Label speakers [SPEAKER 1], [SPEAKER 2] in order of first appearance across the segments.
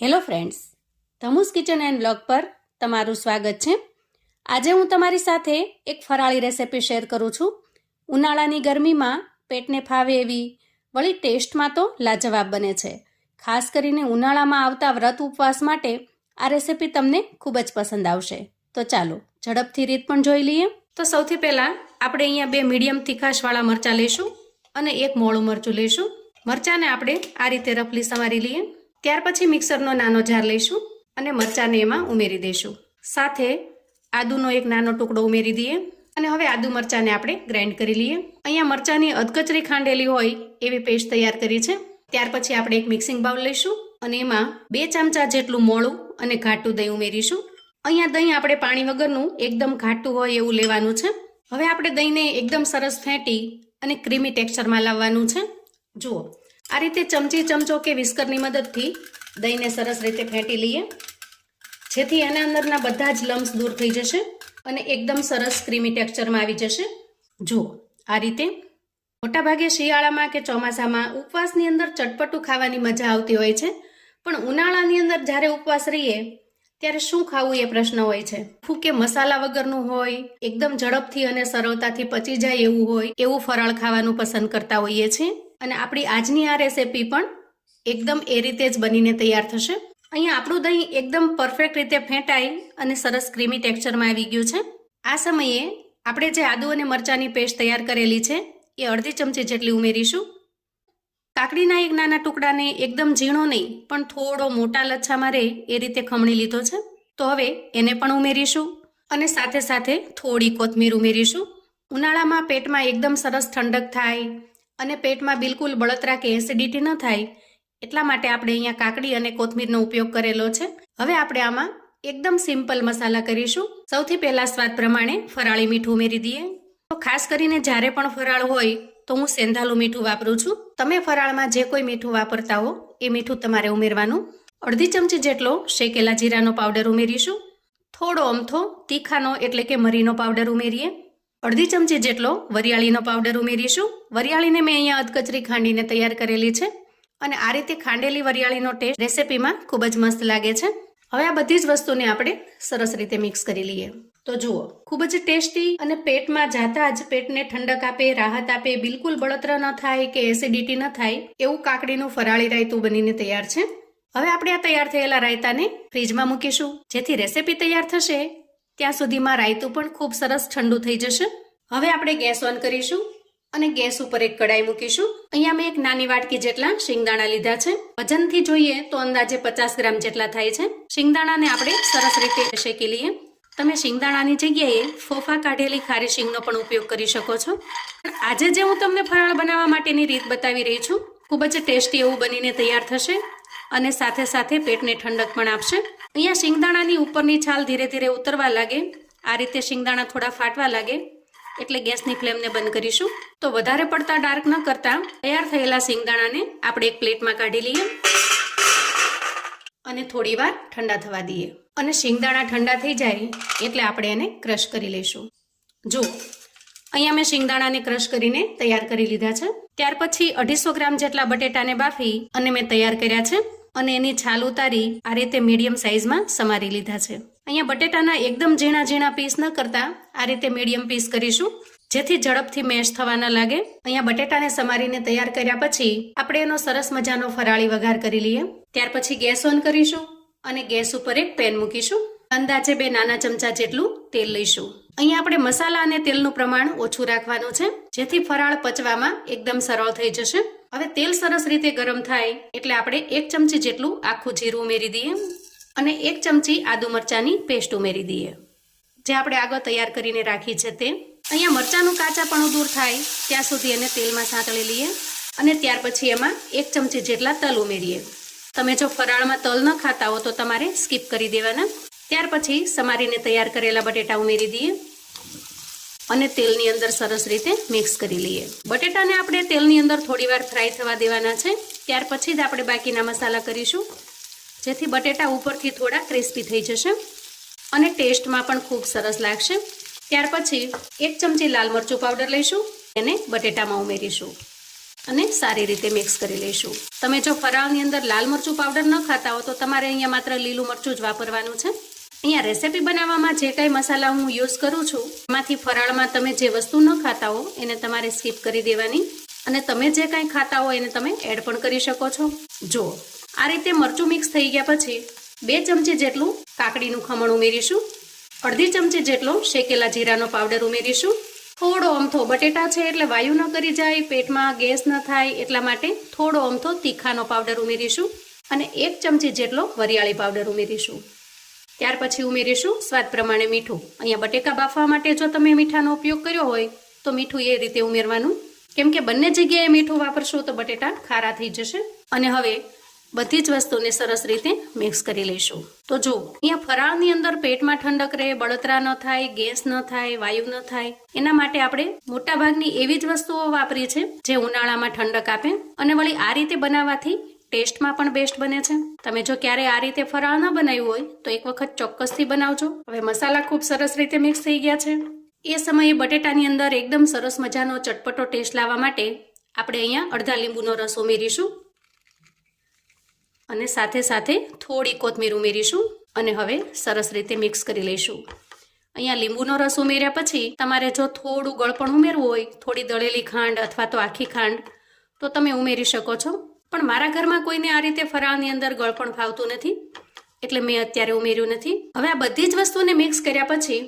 [SPEAKER 1] Hello friends, Dhamus kitchen and blog પર તમારું સ્વાગત છે. આજે હું તમારી સાથે એક ફરાળી રેસિપી શેર કરું છું. ઉનાળાની ગરમીમાં પેટને ફાવે એવી, વળી ટેસ્ટમાં તો લાજવાબ બને છે. ખાસ કરીને ઉનાળામાં આવતા વ્રત ઉપવાસ માટે આ રેસિપી તમને ખૂબ જ પસંદ આવશે. તો ચાલો ઝડપથી રીત પણ જોઈ લઈએ. તો સૌથી પહેલાં આપણે અહીંયા 2 મીડિયમ તીખાશવાળા મરચાં લઈશું અને 1 મોળું મરચું લઈશું. મરચાંને આપણે આ રીતે રફલી સમારી લઈએ. ત્યાર પછી મિક્સરનો નાનો જાર લઈશું અને મરચાંને એમાં ઉમેરી દઈશું. સાથે આદુનો એક નાનો ટુકડો ઉમેરી દઈએ અને હવે આદુ મરચાંને આપણે ગ્રાઇન્ડ કરી લઈએ. અહીંયા મરચાંની અધકચરી ખાંડેલી હોય એવી પેસ્ટ તૈયાર કરી છે. ત્યાર પછી આપણે એક મિક્સિંગ બાઉલ લઈશું અને એમાં 2 ચમચા જેટલું મોળું અને ઘાટું દહીં ઉમેરીશું. અહીંયા દહીં આપણે પાણી વગરનું એકદમ ઘાટું હોય એવું લેવાનું છે. હવે આપણે દહીંને એકદમ સરસ ફેંટી અને ક્રીમી ટેક્સચરમાં લાવવાનું છે. જુઓ, આ રીતે ચમચી, ચમચો કે વિસ્કરની મદદથી દહીંને સરસ રીતે ફેંટી લઈએ, જેથી એના અંદરના બધા જ લમ્સ દૂર થઈ જશે અને એકદમ સરસ ક્રીમી ટેક્સચરમાં આવી જશે. જુઓ, આ રીતે મોટાભાગે શિયાળામાં કે ચોમાસામાં ઉપવાસની અંદર ચટપટું ખાવાની મજા આવતી હોય છે, પણ ઉનાળાની અંદર જ્યારે ઉપવાસ રહીએ ત્યારે શું ખાવું એ પ્રશ્ન હોય છે. કે મસાલા વગરનું હોય, એકદમ ઝડપથી અને સરળતાથી પચી જાય એવું હોય એવું ફરાળ ખાવાનું પસંદ કરતા હોઈએ છીએ. અને આપણી આજની આ રેસિપી પણ એકદમ એ રીતે જ બનીને તૈયાર થશે. અહીંયા આપણું દહીં એકદમ પરફેક્ટ રીતે ફેંટાઈ અને સરસ ક્રીમી ટેક્સચરમાં આવી ગયું છે. આ સમયે આપણે જે આદુ અને મરચાંની પેસ્ટ તૈયાર કરેલી છે એ અડધી ચમચી જેટલી ઉમેરીશું. કાકડીના એક નાના ટુકડાને એકદમ ઝીણો નહીં પણ થોડો મોટા લચ્છામાં રહે એ રીતે ખમણી લીધો છે. તો હવે એને પણ ઉમેરીશું અને સાથે સાથે થોડી કોથમીર ઉમેરીશું. ઉનાળામાં પેટમાં એકદમ સરસ ઠંડક થાય અને પેટમાં બિલકુલ બળતરા કે એસિડિટી ન થાય એટલા માટે આપણે અહીંયા કાકડી અને કોથમીરનો ઉપયોગ કરેલો છે. હવે આપણે આમાં એકદમ સિમ્પલ મસાલા કરીશું. સૌથી પહેલાં સ્વાદ પ્રમાણે ફરાળી મીઠું ઉમેરી દઈએ. તો ખાસ કરીને જ્યારે પણ ફરાળ હોય તો હું સેંધાલું મીઠું વાપરું છું. તમે ફરાળમાં જે કોઈ મીઠું વાપરતા હો એ મીઠું તમારે ઉમેરવાનું. અડધી ચમચી જેટલો શેકેલા જીરાનો પાવડર ઉમેરીશું. થોડો અમથો તીખાનો એટલે કે મરીનો પાવડર ઉમેરીએ. અડધી ચમચી જેટલો વરિયાળીનો પાવડર ઉમેરીશું. વરિયાળીને મેં અહીંયા અધકચરી ખાંડીને તૈયાર કરેલી છે અને આ રીતે ખાંડેલી વરિયાળીનો ટેસ્ટ રેસિપીમાં ખૂબ જ મસ્ત લાગે છે. હવે આ બધી જ વસ્તુને આપણે સરસ રીતે મિક્સ કરી લઈએ. તો જુઓ, ખૂબ જ ટેસ્ટી અને પેટમાં જાતા જ પેટને ઠંડક આપે, રાહત આપે, બિલકુલ બળતરા ન થાય કે એસિડિટી ન થાય એવું કાકડીનું ફરાળી રાયતું બનીને તૈયાર છે. હવે આપણે આ તૈયાર થયેલા રાયતાને ફ્રીજમાં મૂકીશું, જેથી રેસિપી તૈયાર થશે ત્યાં સુધીમાં રાયતું પણ ખૂબ સરસ ઠંડુ થઈ જશે. હવે આપણે ગેસ ઓન કરીશું અને ગેસ ઉપર એક કડાઈ મૂકીશું. અહીંયા મેં એક નાની વાટકી જેટલા શિંગદાણા લીધા છે. વજનથી જોઈએ તો અંદાજે 50 ગ્રામ જેટલા થાય છે. શિંગદાણાને આપણે સરસ રીતે શેકી લઈએ. તમે શિંગદાણાની જગ્યાએ ફોફા કાઢેલી ખારી શીંગનો પણ ઉપયોગ કરી શકો છો. આજે જે હું તમને ફરાળ બનાવવા માટેની રીત બતાવી રહી છું, ખૂબ જ ટેસ્ટી એવું બનીને તૈયાર થશે અને સાથે સાથે પેટને ઠંડક પણ આપશે. અહીંયા શિંગદાણાની ઉપરની છાલ ધીરે ધીરે ઉતરવા લાગે, આ રીતે શિંગદાણા થોડા ફાટવા લાગે એટલે ગેસની ફ્લેમને બંધ કરીશું. તો વધારે પડતા ડાર્ક ન કરતા તૈયાર થયેલા શિંગદાણાને આપણે એક પ્લેટમાં કાઢી લઈએ અને થોડીવાર ઠંડા થવા દઈએ. અને શિંગદાણા ઠંડા થઈ જાય એટલે આપણે એને ક્રશ કરી લઈશું. જો અહીંયા મેં શિંગદાણાને ક્રશ કરીને તૈયાર કરી લીધા છે. ત્યાર પછી 250 ગ્રામ જેટલા બટેટાને બાફી અને મેં તૈયાર કર્યા છે અને એની છાલ ઉતારી આ રીતે મીડિયમ સાઇઝમાં સમારી લીધા છે. અહીંયા બટેટાના એકદમ ઝીણા ઝીણા પીસ ન કરતા આ રીતે મીડિયમ પીસ કરીશું, જેથી ઝડપથી મેશ થવા ન લાગે. અહીંયા બટેટાને સમારીને તૈયાર કર્યા પછી આપણે એનો સરસ મજાનો ફરાળી વઘાર કરી લઈએ. ત્યાર પછી ગેસ ઓન કરીશું અને ગેસ ઉપર એક પેન મૂકીશું. અંદાજે 2 નાના ચમચા જેટલું તેલ લઈશું. અહીંયા આપણે મસાલા અને તેલનું પ્રમાણ ઓછું રાખવાનું છે, જેથી ફરાળ પચવામાં એકદમ સરળ થઈ જશે. હવે તેલ સરસ રીતે ગરમ થાય એટલે આપણે 1 ચમચી જેટલું આખું જીરું ઉમેરી દઈએ અને 1 ચમચી આદુ મરચાંની પેસ્ટ ઉમેરી દઈએ, જે આપણે આગળ તૈયાર કરીને રાખી છે તે. અહીંયા મરચાંનું કાચાપણું દૂર થાય ત્યાં સુધી એને તેલમાં સાંતળી લઈએ અને ત્યાર પછી એમાં 1 ચમચી જેટલા તલ ઉમેરીએ. તમે જો ફરાળમાં તલ ન ખાતા હો તો તમારે સ્કીપ કરી દેવાના. ત્યાર પછી સમારીને તૈયાર કરેલા બટેટા ઉમેરી દઈએ અને તેલની અંદર સરસ રીતે મિક્સ કરી લઈએ. બટેટાને આપણે તેલની અંદર થોડીવાર ફ્રાય થવા દેવાના છે. ત્યાર પછી જ આપણે બાકીના મસાલા કરીશું, જેથી બટેટા ઉપરથી થોડા ક્રિસ્પી થઈ જશે અને ટેસ્ટમાં પણ ખૂબ સરસ લાગશે. ત્યાર પછી 1 ચમચી લાલ મરચું પાવડર લઈશું, એને બટેટામાં ઉમેરીશું. અને સારી રીતે મિક્સ કરી લઈશું. તમે જો ફરાળની અંદર લાલ મરચું પાવડર ન ખાતા હો તો તમારે અહીંયા માત્ર લીલું મરચું જ વાપરવાનું છે. અહીંયા રેસીપી બનાવવામાં જે કાંઈ મસાલા હું યુઝ કરું છું એમાંથી ફરાળમાં તમે જે વસ્તુ ન ખાતા હો એને તમારે સ્કીપ કરી દેવાની અને તમે જે કાંઈ ખાતા હો એને તમે એડ પણ કરી શકો છો. જો આ રીતે મરચું મિક્સ થઈ ગયા પછી 2 ચમચી જેટલું કાકડીનું ખમણ ઉમેરીશું. અડધી ચમચી જેટલો શેકેલા જીરાનો પાવડર ઉમેરીશું. થોડો અમથો બટેટા છે એટલે વાયુ ન કરી જાય, પેટમાં ગેસ ન થાય એટલા માટે થોડો અમથો તીખાનો પાવડર ઉમેરીશું અને 1 ચમચી જેટલો વરિયાળી પાવડર ઉમેરીશું. ત્યાર પછી ઉમેરીશું સ્વાદ પ્રમાણે મીઠું. અહીંયા બટેકા બાફવા માટે જો તમે મીઠાનો ઉપયોગ કર્યો હોય તો મીઠું એ રીતે ઉમેરવાનું, કેમ કે બંને જગ્યાએ મીઠું વાપરશું તો બટેટા ખારા થઈ જશે. અને હવે બધી જ વસ્તુને સરસ રીતે મિક્સ કરી લઈશું. તો જો અહીંયા ફરાળની અંદર પેટમાં ઠંડક રહે, બળતરા ન થાય, ગેસ ન થાય, વાયુ ન થાય, એના માટે આપણે મોટાભાગની એવી જ વસ્તુઓ વાપરી છે જે ઉનાળામાં ઠંડક આપે અને વળી આ રીતે બનાવવાથી ટેસ્ટમાં પણ બેસ્ટ બને છે. તમે જો ક્યારે આ રીતે ફરાળ ન બનાવ્યું હોય તો એક વખત ચોક્કસથી બનાવજો. હવે મસાલા ખૂબ સરસ રીતે મિક્સ થઈ ગયા છે. એ સમયે બટેટાની અંદર એકદમ સરસ મજાનો ચટપટો ટેસ્ટ લાવવા માટે આપણે અહીંયા અડધા લીંબુનો રસ ઉમેરીશું અને સાથે સાથે થોડી કોથમીર ઉમેરીશું અને હવે સરસ રીતે મિક્સ કરી લઈશું. અહીંયા લીંબુનો રસ ઉમેર્યા પછી તમારે જો થોડું ગળપણ ઉમેરવું હોય, થોડી દળેલી ખાંડ અથવા તો આખી ખાંડ તો તમે ઉમેરી શકો છો. પણ મારા ઘરમાં કોઈને આ રીતે ફરાળની અંદર ગળપણ ફાવતું નથી એટલે મેં અત્યારે ઉમેર્યું નથી. હવે આ બધી જ વસ્તુને મિક્સ કર્યા પછી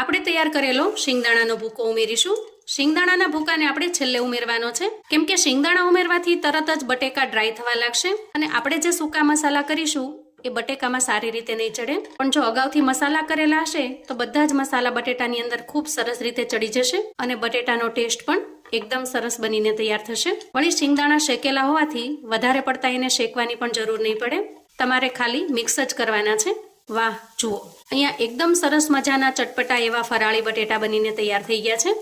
[SPEAKER 1] આપણે તૈયાર કરેલો શિંગદાણાનો ભૂકો ઉમેરીશું. શિંગદાણાના ભૂકાને આપણે છેલ્લે ઉમેરવાનો છે, કેમ કે શિંગદાણા ઉમેરવાથી તરત જ બટેકા ડ્રાય થવા લાગશે અને આપણે જે સૂકા મસાલા કરીશું એ બટેકામાં સારી રીતે નહીં ચડે. પણ જો અગાઉથી મસાલા કરેલા હશે તો બધા જ મસાલા બટેટાની અંદર ખૂબ સરસ રીતે ચડી જશે અને બટેટાનો ટેસ્ટ પણ એકદમ સરસ બનીને તૈયાર થશે. વળી શિંગદાણા શેકેલા હોવાથી વધારે પડતા એને શેકવાની પણ જરૂર નહીં પડે, તમારે ખાલી મિક્સ જ કરવાના છે. વાહ, જુઓ અહીંયા એકદમ સરસ મજાના ચટપટા એવા ફરાળી બટેટા બનીને તૈયાર થઈ ગયા છે.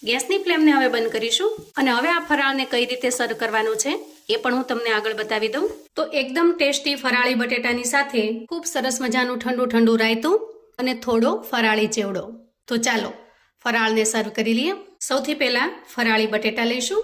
[SPEAKER 1] ગેસની ફ્લેમને હવે બંધ કરીશું અને હવે આ ફરાળને કઈ રીતે સર્વ કરવાનું છે એ પણ હું તમને આગળ બતાવી દઉં. તો એકદમ ટેસ્ટી ફરાળી બટેટાની સાથે ખૂબ સરસ મજાનું ઠંડુ ઠંડુ રાયતું અને થોડો ફરાળી ચેવડો. તો ચાલો ફરાળને સર્વ કરી લઈએ. સૌથી પહેલા ફરાળી બટેટા લઈશું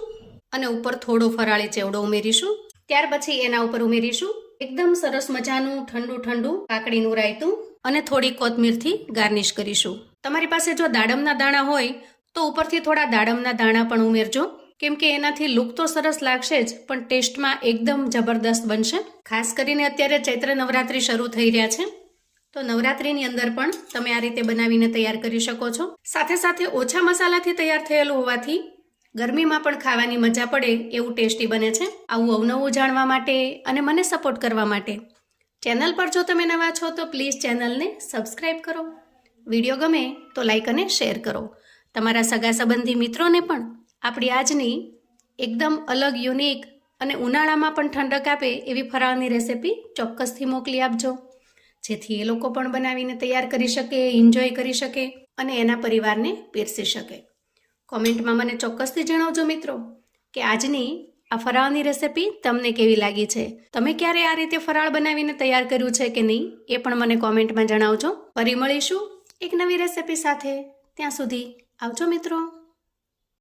[SPEAKER 1] અને ઉપર થોડો ફરાળી ચેવડો ઉમેરીશું. ત્યાર પછી એના ઉપર ઉમેરીશું એકદમ સરસ મજાનું ઠંડુ ઠંડુ કાકડીનું રાયતું અને થોડી કોથમીરથી ગાર્નિશ કરીશું. તમારી પાસે જો દાડમના દાણા હોય તો ઉપરથી થોડા દાડમના દાણા પણ ઉમેરજો, કેમ કે એનાથી લુક તો સરસ લાગશે જ પણ ટેસ્ટમાં એકદમ જબરદસ્ત બનશે. ખાસ કરીને અત્યારે ચૈત્ર નવરાત્રિ શરૂ થઈ રહ્યા છે તો નવરાત્રિની અંદર પણ તમે આ રીતે બનાવીને તૈયાર કરી શકો છો. સાથે સાથે ઓછા મસાલાથી તૈયાર થયેલું હોવાથી ગરમીમાં પણ ખાવાની મજા પડે એવું ટેસ્ટી બને છે. આવું અવનવું જાણવા માટે અને મને સપોર્ટ કરવા માટે ચેનલ પર જો તમે નવા છો તો પ્લીઝ ચેનલને સબસ્ક્રાઈબ કરો. વિડીયો ગમે તો લાઈક અને શેર કરો. તમારા સગા સંબંધી મિત્રોને પણ આપણી આજની એકદમ અલગ, યુનિક અને ઉનાળામાં પણ ઠંડક આપે એવી ફરાળની રેસિપી ચોક્કસથી મોકલી આપજો, જેથી એ લોકો પણ બનાવીને તૈયાર કરી શકે, એન્જોય કરી શકે અને એના પરિવારને પીરસી શકે. કોમેન્ટમાં મને ચોક્કસથી જણાવજો મિત્રો કે આજની આ ફરાળની રેસિપી તમને કેવી લાગી છે. તમે ક્યારે આ રીતે ફરાળ બનાવીને તૈયાર કર્યું છે કે નહીં એ પણ મને કોમેન્ટમાં જણાવજો. ફરી મળીશું એક નવી રેસિપી સાથે. ત્યાં સુધી આવજો મિત્રો.